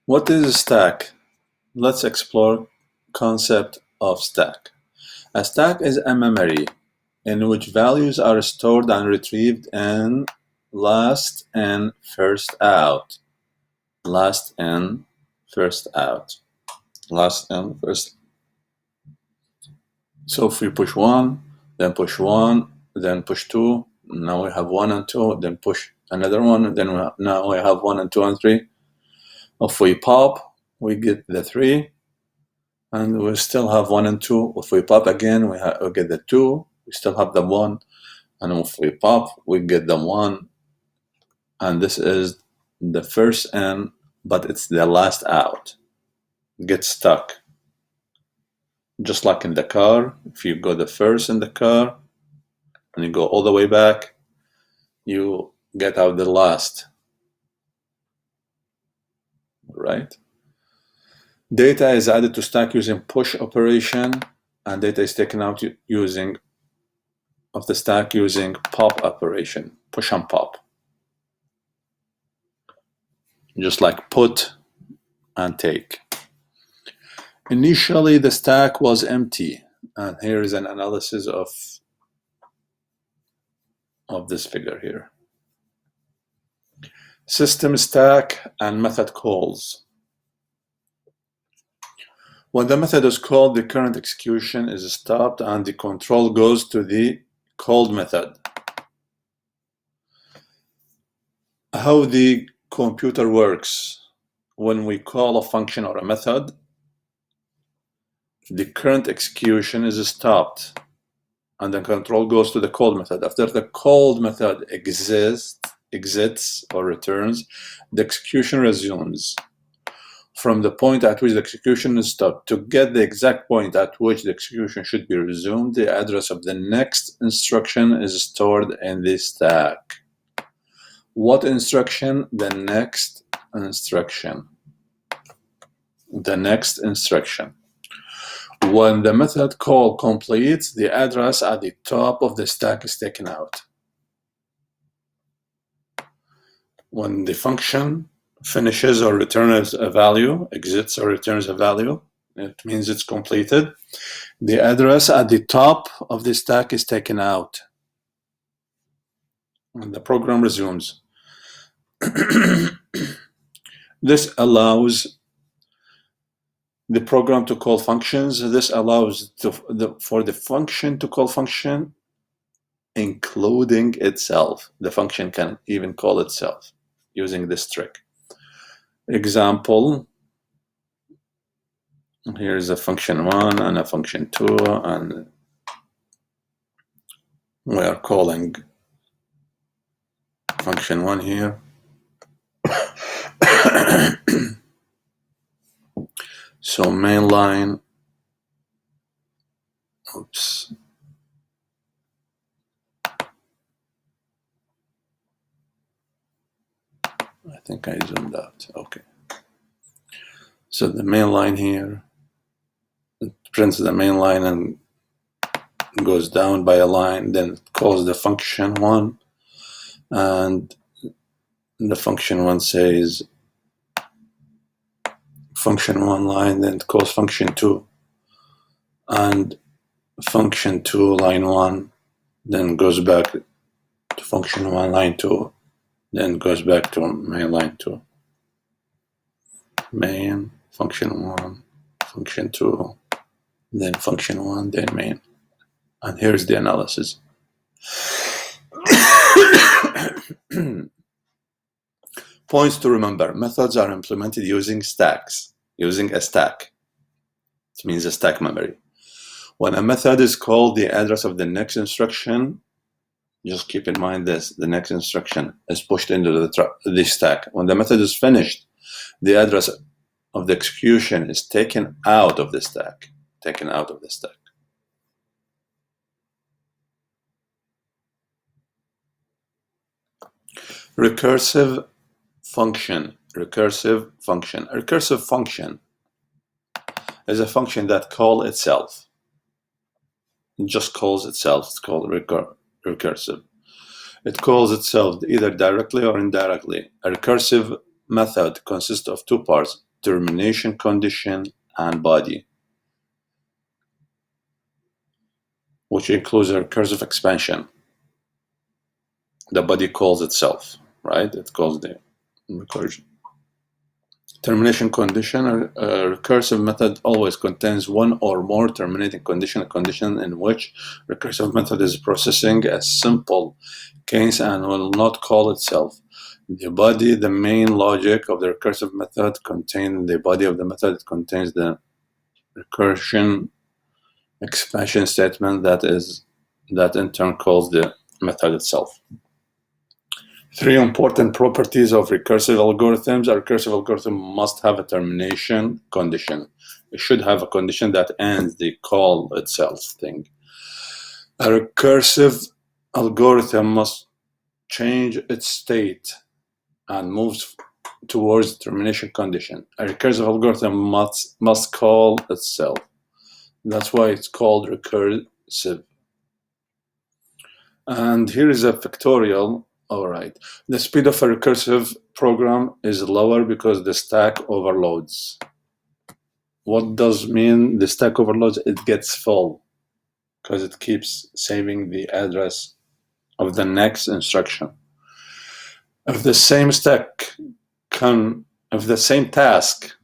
What is a stack? Let's explore concept of stack. A stack is a memory in which values are stored and retrieved in last in, first out. Last in, first out. Last in, first. So if we push 1, then push 1, then push 2, now we have 1 and 2, then push another one, then now we have 1 and 2 and 3. If we pop, we get the 3, and we still have 1 and 2. If we pop again, we get the 2, we still have the 1, and if we pop, we get the 1, and this is the first in, but it's the last out. Get stuck. Just like in the car, if you go the first in the car and you go all the way back, you get out the last, right? Data is added to stack using push operation, and data is taken out using of the stack using pop operation, push and pop. Just like put and take. Initially, the stack was empty, and here is an analysis of this figure here. System stack and method calls. When the method is called, the current execution is stopped and the control goes to the called method. How the computer works: when we call a function or a method, the current execution is stopped and the control goes to the called method. After the called method exits or returns, the execution resumes from the point at which the execution is stopped. To get the exact point at which the execution should be resumed, the address of the next instruction is stored in the stack. What instruction? The next instruction. The next instruction. When the method call completes, the address at the top of the stack is taken out. When the function finishes or returns a value, exits or returns a value, it means it's completed. The address at the top of the stack is taken out, and the program resumes. This allows the program to call functions. This allows for the function to call function, including itself. The function can even call itself using this trick. Example, here's a function 1 and a function 2, and we are calling function 1 here. So main line, oops. I think I zoomed out, okay. So the main line here, it prints the main line and goes down by a line, then it calls the function 1, and the function 1 says function 1 line, then it calls function 2, and function 2 line 1, then goes back to function 1 line 2, then goes back to main line 2. Main, function 1, function 2, then function 1, then main. And here's the analysis. Points to remember. Methods are implemented using stacks, using a stack. It means a stack memory. When a method is called, the address of the next instruction, just keep in mind this, the next instruction is pushed into the stack. When the method is finished, the address of the execution is taken out of the stack. Taken out of the stack. Recursive function. Recursive function. A recursive function is a function that calls itself. It just calls itself. It's called recursive. It calls itself either directly or indirectly. A recursive method consists of two parts. termination condition, and body, which includes a recursive expansion. The body calls itself, right? It calls the recursion. Termination condition. A recursive method always contains one or more terminating condition, a condition in which recursive method is processing a simple case and will not call itself. The body, the main logic of the recursive method, contains the body of the method. It contains the recursion expansion statement that in turn calls the method itself. Three important properties of recursive algorithms. A recursive algorithm must have a termination condition. It should have a condition that ends the call itself thing. A recursive algorithm must change its state and moves towards the termination condition. A recursive algorithm must call itself. That's why it's called recursive. And here is a factorial. All right. The speed of a recursive program is lower because the stack overloads. What does mean the stack overloads? It gets full because it keeps saving the address of the next instruction. If the same task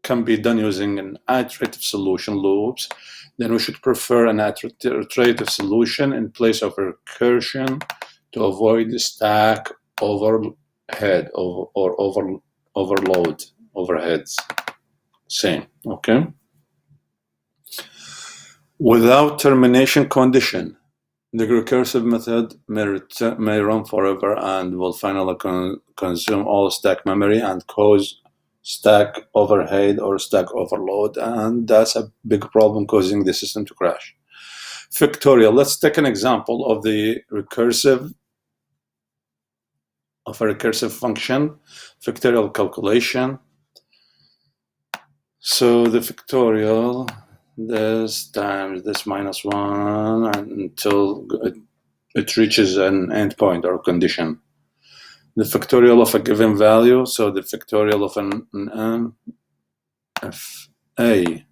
can be done using an iterative solution loops, then we should prefer an iterative solution in place of a recursion to avoid the stack overhead or overload overheads. Same, okay? Without termination condition, the recursive method may run forever and will finally consume all stack memory and cause stack overhead or stack overload, and that's a big problem, causing the system to crash. Factorial. Let's take an example of a recursive function, factorial calculation. So the factorial, this times this minus 1 until it reaches an endpoint or condition. The factorial of a given value, so the factorial of an n, if a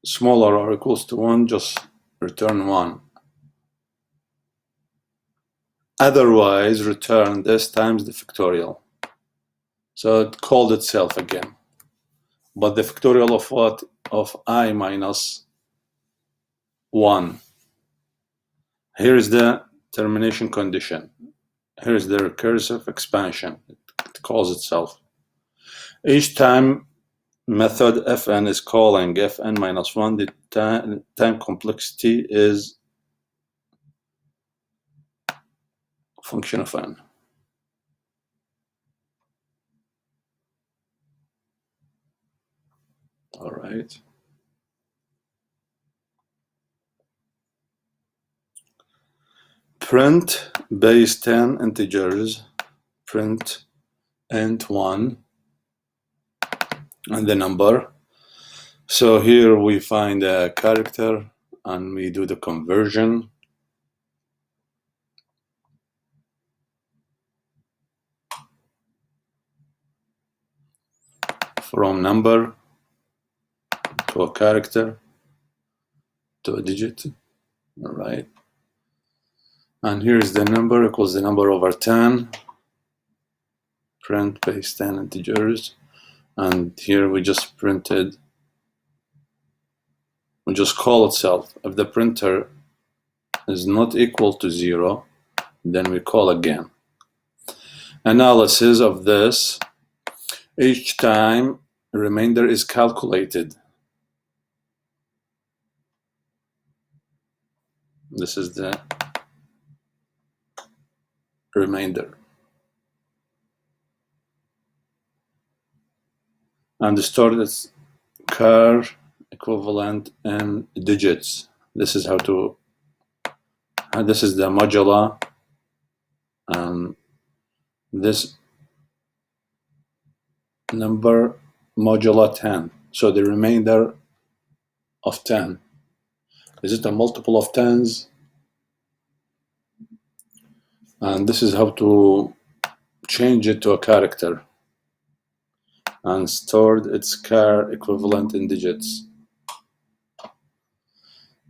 smaller or equals to 1, just return 1. Otherwise, return this times the factorial. So it called itself again. But the factorial of what? Of I minus 1. Here is the termination condition. Here is the recursive expansion. It calls itself. Each time method fn is calling fn minus 1, the time complexity is function of n. All right. Print base 10 integers, print int 1, and the number. So here we find a character and we do the conversion. From number to a character to a digit. All right. And here is the number equals the number over 10. Print base 10 integers. And here we just printed, we just call itself. If the printer is not equal to 0, then we call again. Analysis of this. Each time a remainder is calculated. This is the remainder. And stored as char equivalent in digits. This is how to, and this is the modular, and this number modular 10. So the remainder of 10. Is it a multiple of 10s? And this is how to change it to a character and stored its char equivalent in digits.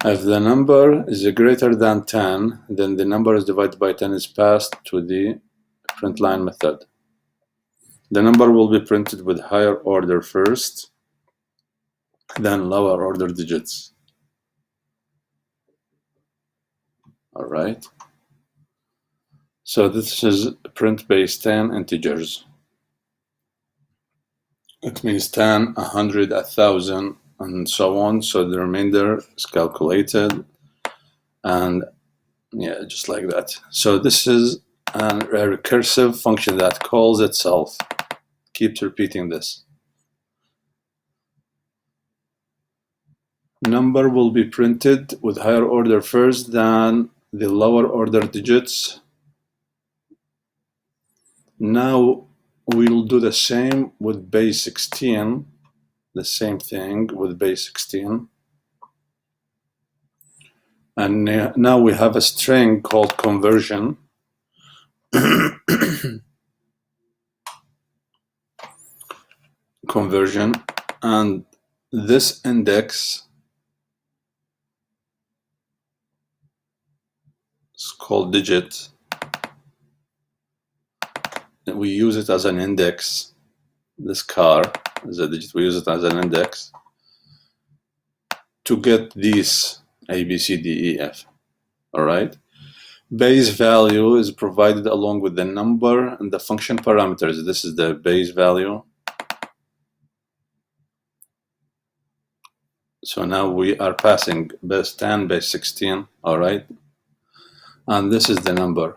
If the number is greater than 10, then the number is divided by 10 is passed to the print line method. The number will be printed with higher order first, then lower order digits. All right. So this is print base 10 integers. It means 10, 100, 1,000, and so on. So the remainder is calculated, and yeah, just like that. So this is a recursive function that calls itself. Keeps repeating this. Number will be printed with higher order first than the lower order digits. Now we'll do the same with base 16. The same thing with base 16. And now we have a string called conversion. Conversion, and this index is called digit. And we use it as an index. This car is a digit. We use it as an index to get these A, B, C, D, E, F. All right. Base value is provided along with the number and the function parameters. This is the base value. So now we are passing base 10, base 16. All right. And this is the number.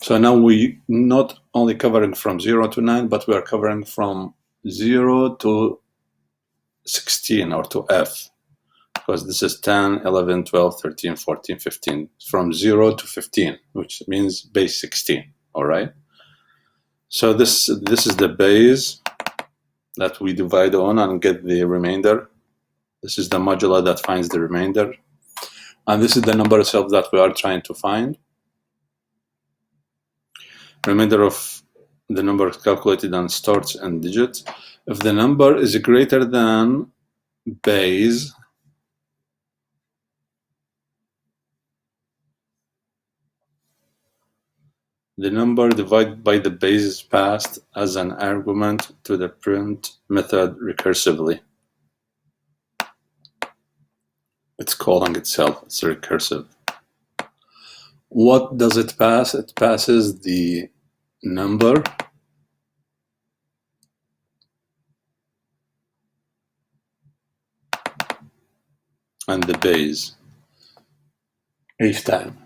So now we not only covering from 0 to 9, but we are covering from 0 to 16 or to F, because this is 10, 11, 12, 13, 14, 15, from 0 to 15, which means base 16. All right. So this is the base that we divide on and get the remainder. This is the modulo that finds the remainder. And this is the number itself that we are trying to find. Remainder of the number is calculated and starts in digits. If the number is greater than base, the number divided by the base is passed as an argument to the print method recursively. It's calling itself, it's recursive. What does it pass? It passes the number and the base each time.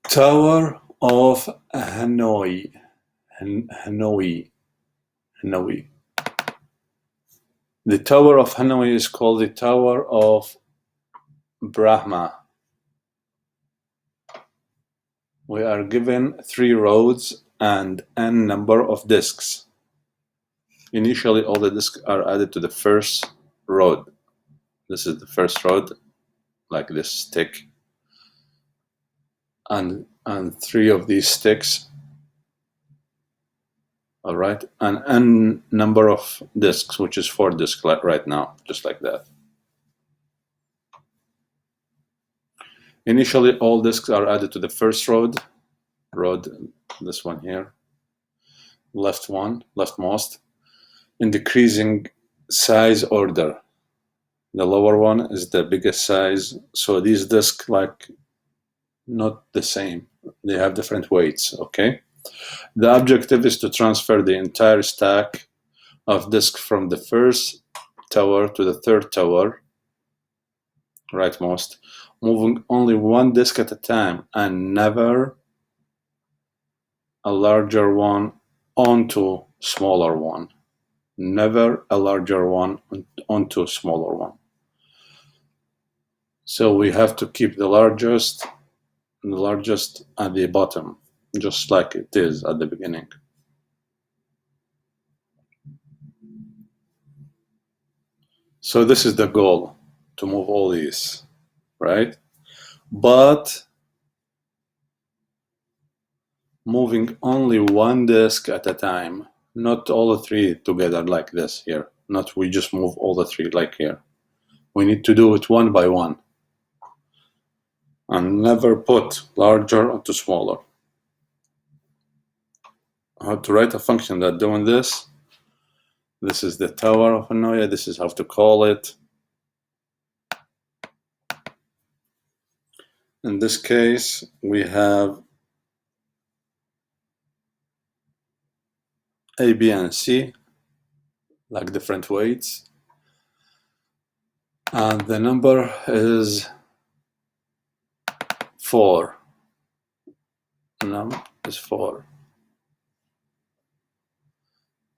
Tower of Hanoi. Hanoi. The Tower of Hanoi is called the Tower of Brahma. We are given 3 roads and n number of disks. Initially, all the disks are added to the first road. This is the first road, like this stick. And 3 of these sticks. All right, and n number of disks, which is 4 disks right now, just like that. Initially, all disks are added to the first road, this one here, leftmost, in decreasing size order. The lower one is the biggest size, so these disks like not the same. They have different weights, okay? The objective is to transfer the entire stack of disks from the first tower to the third tower, rightmost, moving only 1 disk at a time and never a larger one onto smaller one. Never a larger one onto a smaller one. So we have to keep the largest at the bottom, just like it is at the beginning. So this is the goal. to move all these, right? But moving only one disk at a time, not all the three together like this here. Not we just move all the three like here. We need to do it one by one and never put larger onto smaller. How to write a function that doing this? This is the tower of Hanoi. This is how to call it. In this case, we have A, B, and C, like different weights. And the number is 4. Num is 4.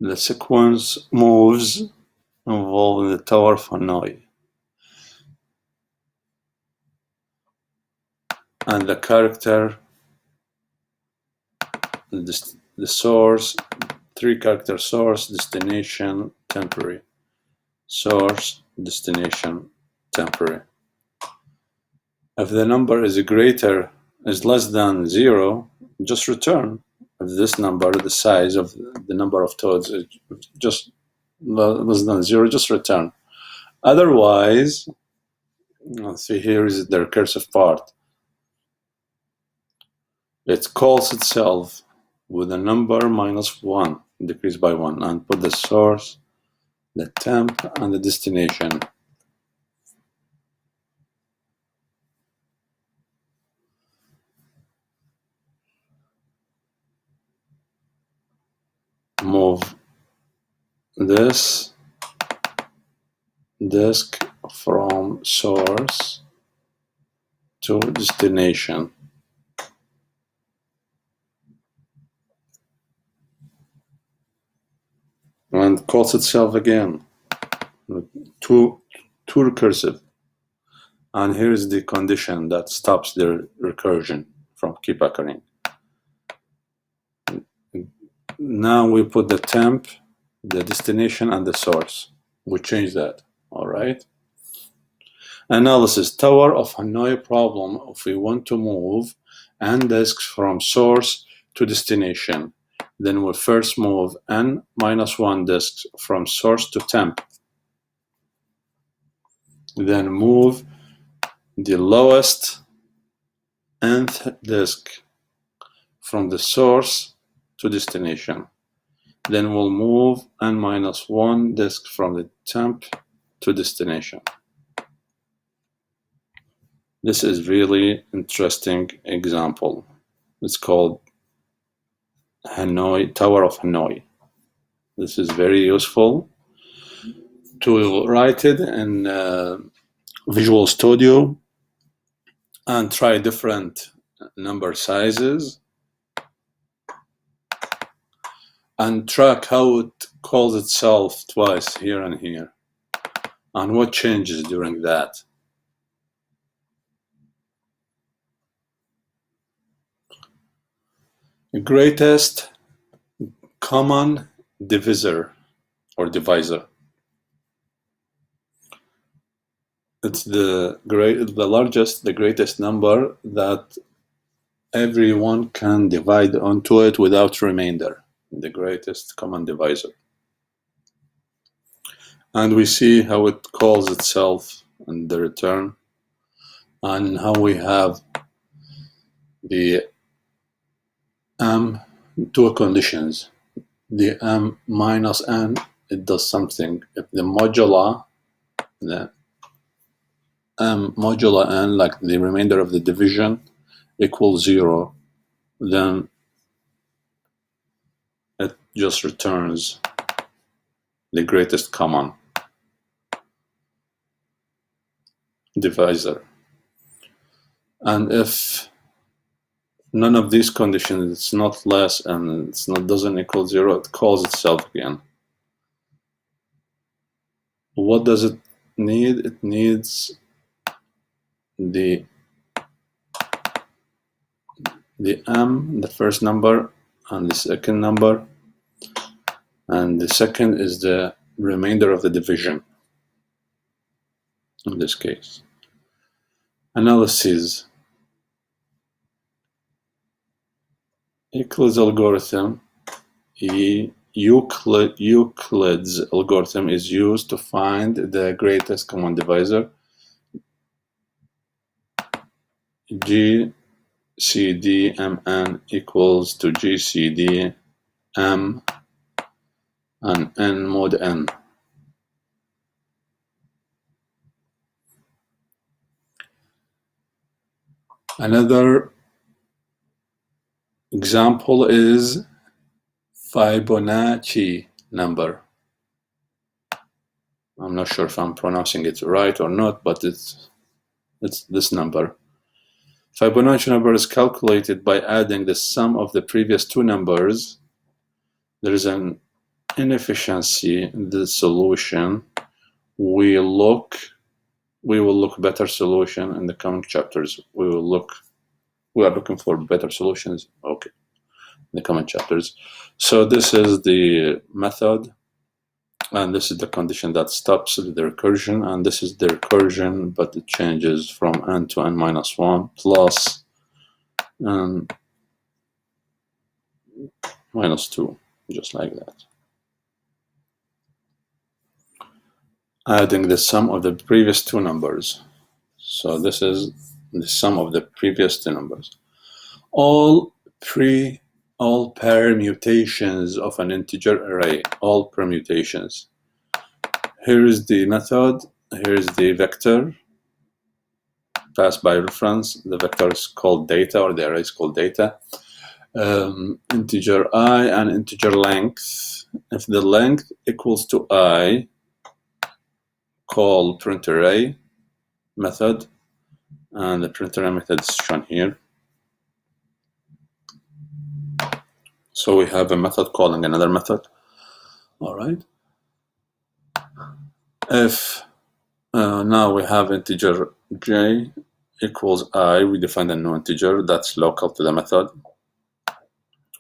The sequence moves involving the tower of Hanoi. And the character, the source, 3-character source, destination, temporary. Source, destination, temporary. If the number is less than 0, just return. If this number, the size of the number of toads is just less than 0, just return. Otherwise, let's see, here is the recursive part. It calls itself with a number -1, decrease by 1, and put the source, the temp, and the destination. Move this disk from source to destination. And calls itself again. Too recursive. And here's the condition that stops the recursion from keep occurring. Now we put the temp, the destination, and the source. We change that. All right. Analysis. Tower of Hanoi problem. If we want to move n disks from source to destination, then we first move n-1 disks from source to temp. Then move the lowest nth disk from the source to destination. Then we'll move n-1 disk from the temp to destination. This is really interesting example. It's called Hanoi, Tower of Hanoi. This is very useful to write it in Visual Studio and try different number sizes and track how it calls itself twice here and here and what changes during that. The greatest common divisor or divisor. It's the greatest number that everyone can divide onto it without remainder. The greatest common divisor. And we see how it calls itself in the return, and how we have the two conditions. The m minus n, it does something. If the modular, the m modular n, like the remainder of the division, equals 0, then it just returns the greatest common divisor. And if none of these conditions, it's not less and it's not doesn't equal 0, it calls itself again. What does it need? It needs the m, the first number, and the second number, and the second is the remainder of the division. in this case. Analysis. Euclid's algorithm. Euclid's algorithm is used to find the greatest common divisor. GCD-MN equals to GCD-M and N mod N. Another example is Fibonacci number. I'm not sure if I'm pronouncing it right or not, but it's this number. Fibonacci number is calculated by adding the sum of the previous two numbers. There is an inefficiency in the solution. We will look better solution in the coming chapters. We are looking for better solutions. Okay, in the coming chapters. So this is the method, and this is the condition that stops the recursion, and this is the recursion, but it changes from n to n minus 1 plus n minus 2, just like that. Adding the sum of the previous two numbers. So this is the sum of the previous two numbers. All permutations of an integer array, all permutations. Here is the method, here is the vector passed by reference. The vector is called data, or the array is called data. Integer I and integer length. If the length equals to I, call print array method, and the print array method is shown here. So we have a method calling another method. All right. If now we have integer j equals I, we define a new integer that's local to the method.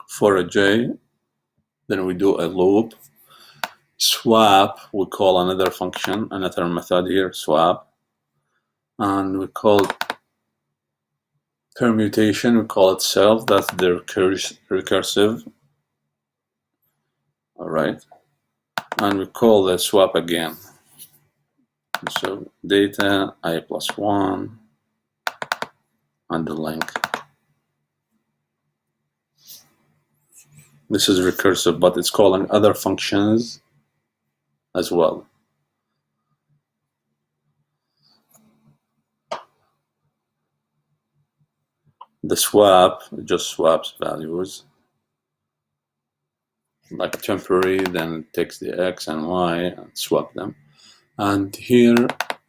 For a j, then we do a loop. Swap, we call another function, another method here, swap. And we call permutation, we call it self, that's the recursive. All right. And we call the swap again. So data I plus 1 and the length. This is recursive, but it's calling other functions as well. The swap just swaps values, like temporary, then it takes the x and y and swap them. And here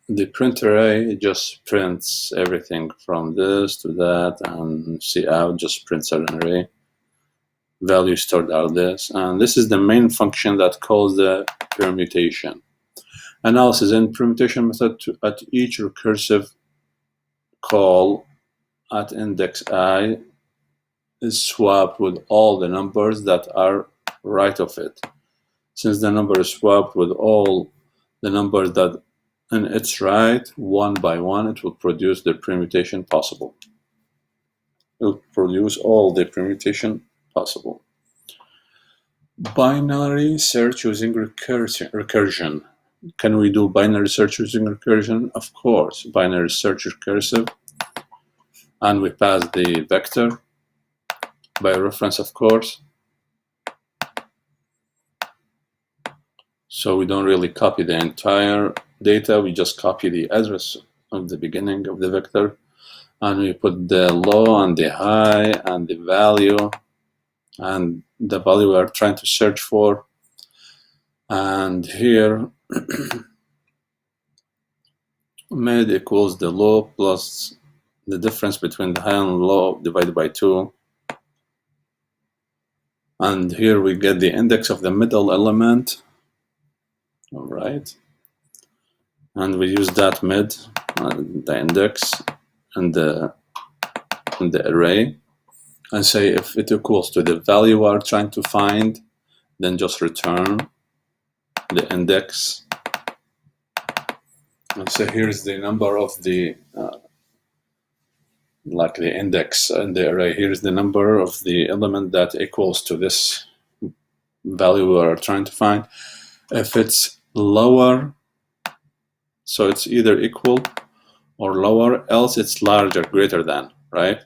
the print array just prints everything from this to that, and cout just prints an array. Value stored out this, and this is the main function that calls the permutation. Analysis in permutation method at each recursive call at index I is swapped with all the numbers that are right of it. Since the number is swapped with all the numbers that in its right, one by one, it will produce the permutation possible. It will produce all the permutation possible. Binary search using recursion. Can we do binary search using recursion? Of course, binary search recursive. And we pass the vector by reference, of course. So we don't really copy the entire data, we just copy the address of the beginning of the vector, and we put the low and the high and the value and the value we are trying to search for. And here mid equals the low plus the difference between the high and low divided by 2. And here we get the index of the middle element. All right. And we use that mid, the index, and the array, and say if it equals to the value we are trying to find, then just return the index Let's say here's the number of the like the index in the array. Here's the number of the element that equals to this value we are trying to find. If it's lower, so it's either equal or lower, else it's larger, greater than, right?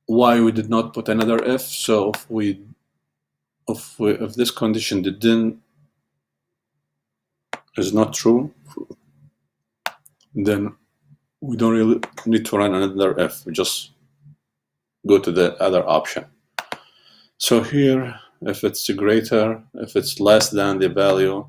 Why we did not put another if? So if this condition is not true, then we don't really need to run another if. We just go to the other option. So here, if it's greater, if it's less than the value,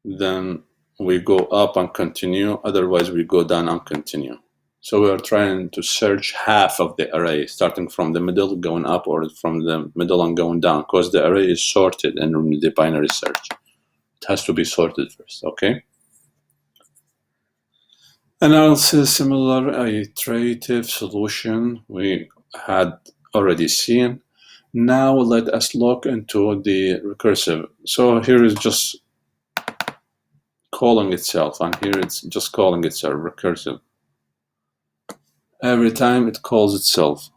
then we go up and continue. Otherwise, we go down and continue. So we are trying to search half of the array, starting from the middle, going up, or from the middle and going down, because the array is sorted in the binary search. It has to be sorted first, okay? Analysis, similar iterative solution we had already seen. Now let us look into the recursive. So here is just calling itself, and here it's just calling itself recursive. Every time it calls itself,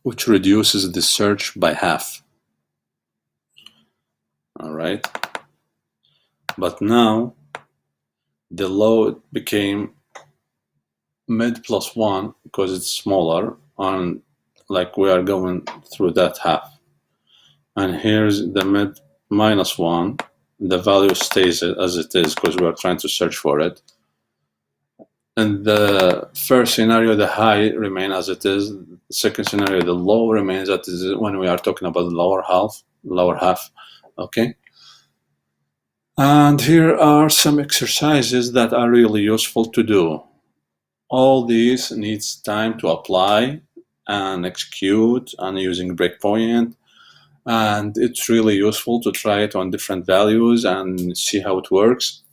which reduces the search by half. All right. But now the load became mid plus 1 because it's smaller, and like we are going through that half. And here's the mid minus 1. The value stays as it is because we are trying to search for it. And the first scenario, the high remain as it is. The second scenario, the low remains as it is when we are talking about the lower half. Okay. And here are some exercises that are really useful to do. All these needs time to apply and execute and using breakpoint. And it's really useful to try it on different values and see how it works.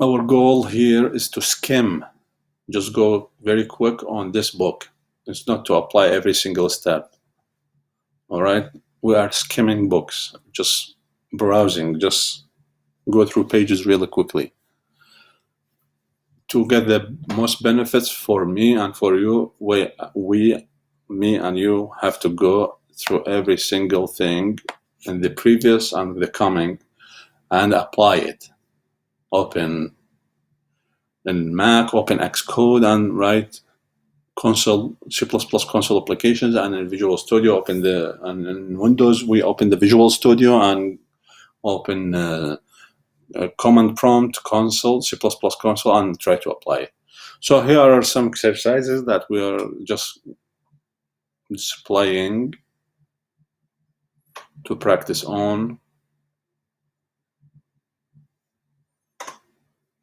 Our goal here is to skim, just go very quick on this book. It's not to apply every single step. All right, we are skimming books, just browsing, just go through pages really quickly. To get the most benefits for me and for you, me and you have to go through every single thing in the previous and the coming and apply it. Open in Mac, open Xcode and write console, C++ console applications, and in Visual Studio, and in Windows, we open the Visual Studio and open command prompt console, C++ console, and try to apply it. So here are some exercises that we are just displaying to practice on.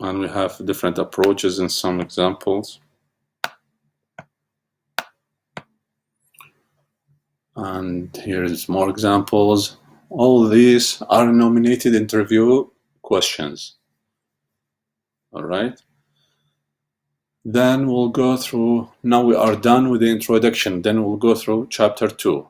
And we have different approaches in some examples. And here's more examples. All these are nominated interview questions. All right. Then we'll go through, now we are done with the introduction. Then we'll go through chapter 2.